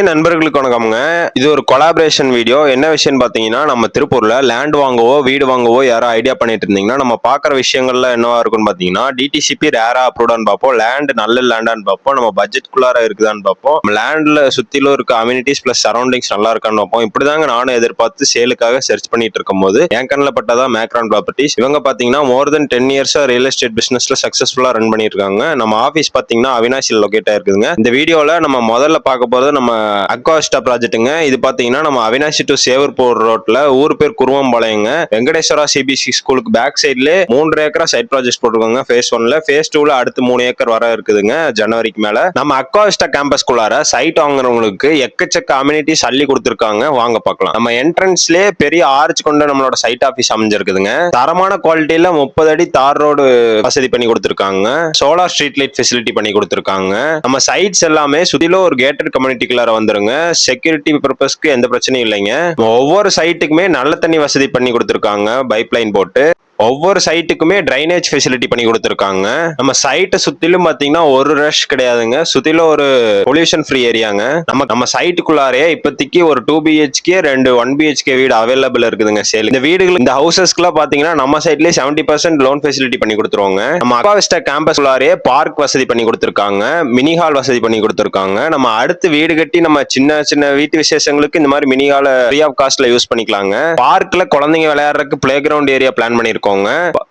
நண்பர்களுக்கு வணக்கம்ங்க. இது ஒரு கொலாபரேஷன் வீடியோ. என்ன விஷயம்னு பார்த்தீங்கன்னா, நம்ம திருப்பூர்ல லேண்ட் வாங்கவோ, வீடு வாங்கவோ யாரோ ஐடியா பண்ணிட்டு இருந்தீங்கன்னா, நம்ம பார்க்குற விஷயங்கள்ல என்னவா இருக்கும்னு பார்த்தீங்கன்னா, டிடிசிபி ரேரா அப்ரூவ்டான்னு பார்ப்போம். லேண்ட் நல்ல லேண்டான்னு பார்ப்போம். நம்ம பட்ஜெட்குள்ளார இருக்குதான்னு பார்ப்போம். லேண்ட்ல சுத்திலும் இருக்க அம்யூனிட்டிஸ் பிளஸ் சரௌண்டிங்ஸ் நல்லா இருக்கான்னு பார்ப்போம். இப்படிதாங்க நானும் எதிர்பார்த்து சேலுக்காக சர்ச் பண்ணிட்டு இருக்கும்போது, என் கண்ணில் பட்டதா மேக்ரான் ப்ராப்பர்ட்டிஸ். இவங்க பார்த்தீங்கன்னா மோர் தென் 10 இயர்ஸா ரியல் எஸ்டேட் பிசினஸ்ல சக்சஸ்ஃபுல்லா ரன் பண்ணிட்டு இருக்காங்க. நம்ம ஆஃபீஸ் பார்த்தீங்கன்னா அவினாசியில் லொகேட் ஆயிருக்குதுங்க. இந்த வீடியோல நம்ம முதல்ல பார்க்க போறது நம்ம அக்வாஸ்டா ப்ராஜெக்ட்டுங்க. இது பாத்தீங்கன்னா நம்ம அவினாசி டு சேவர்பூர் ரோட்ல ஊர் பேர் குருவம்பாளையங்க. வெங்கடேஸ்வரா சிபிசி ஸ்கூலுக்கு பேக் சைட்ல 3 ஏக்கரா சைட் ப்ராஜெக்ட் போட்டுருக்காங்க. ஃபேஸ் 1ல, ஃபேஸ் 2ல அடுத்து 3 ஏக்கர் வர இருக்குதுங்க ஜனவரிக்கு மேல. நம்ம அக்வாஸ்டா கேம்பஸ்குள்ளார சைட் வாங்குறவங்களுக்கு எக்கச்சக்க அம்யூனிட்டிஸ் அள்ளி கொடுத்துருக்காங்க. வாங்க பார்க்கலாம். நம்ம என்ட்ரன்ஸ்லயே பெரிய ஆர்ச் கொண்ட நம்மளோட சைட் ஆபீஸ் அமைஞ்சிருக்குதுங்க. தரமான குவாலிட்டியில 30 அடி தார் ரோடு வசதி பண்ணி கொடுத்துருக்காங்க. சோலார் ஸ்ட்ரீட் லைட் ஃபெசிலிட்டி பண்ணி கொடுத்துருக்காங்க. நம்ம சைட்ஸ் எல்லாமே சுத்திலும் ஒரு கேட்டட் கம்யூனிட்டிக்குள்ளார வந்துருங்க. செக்யூரிட்டி பர்பஸ்க்கு எந்த பிரச்சனையும் இல்லைங்க. ஒவ்வொரு சைட்டுக்குமே நல்ல தண்ணி வசதி பண்ணி கொடுத்துருக்காங்க. பைப் லைன் போட்டு ஒவ்வொரு சைட்டுக்குமே டிரைனேஜ் ஃபெசிலிட்டி பண்ணி கொடுத்துருக்காங்க. நம்ம சைட்டை சுத்திலும் பாத்தீங்கன்னா ஒரு ரஷ் கிடையாதுங்க. சுத்திலும் ஒரு பொல்யூஷன் ஃப்ரீ ஏரியாங்க. நம்ம சைட்டுக்குள்ளாரே இப்போதைக்கு ஒரு 2 பிஹெச்கே 2 1 பிஹெச்கே வீடு அவைலபிள் இருக்குதுங்க சேல். இந்த வீடுகள் இந்த ஹவுசஸ்க்குலாம் பாத்தீங்கன்னா நம்ம சைட்லயே 70% லோன் ஃபெசிலிட்டி பண்ணி கொடுத்துருவாங்க. நம்ம அக்வாவிஸ்டா கேம்பஸ் உள்ளாரே பார்க் வசதி பண்ணி கொடுத்துருக்காங்க. மினி ஹால் வசதி பண்ணி கொடுத்துருக்காங்க. நம்ம அடுத்து வீடு கட்டி நம்ம சின்ன சின்ன வீட்டு விசேஷங்களுக்கு இந்த மாதிரி மினி ஹால ஃப்ரீ ஆஃப் காஸ்ட்ல யூஸ் பண்ணிக்கலாங்க. பார்க்ல குழந்தைங்க விளையாடுறதுக்கு பிளே கிரவுண்ட் ஏரியா பிளான் பண்ணிருக்கோம்.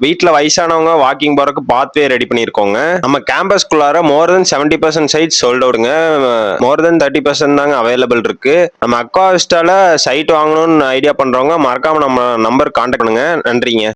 வீட்ல வயசானவங்க வாக்கிங் போறதுக்கு பாத்வே ரெடி பண்ணிருக்கோங்க. நம்ம கேம்பஸ்குள்ளார மோர் தென் 70% சைட் சோல்ட் அவுட்ங்க. மோர் தென் 30% தாங்க அவைலபிள் இருக்கு. நம்ம அக்வாவிஸ்டால சைட் வாங்கணும்னு ஐடியா பண்றவங்க மறக்காம நம்ம நம்பர் கான்டாக்ட் பண்ணுங்க. நன்றிங்க.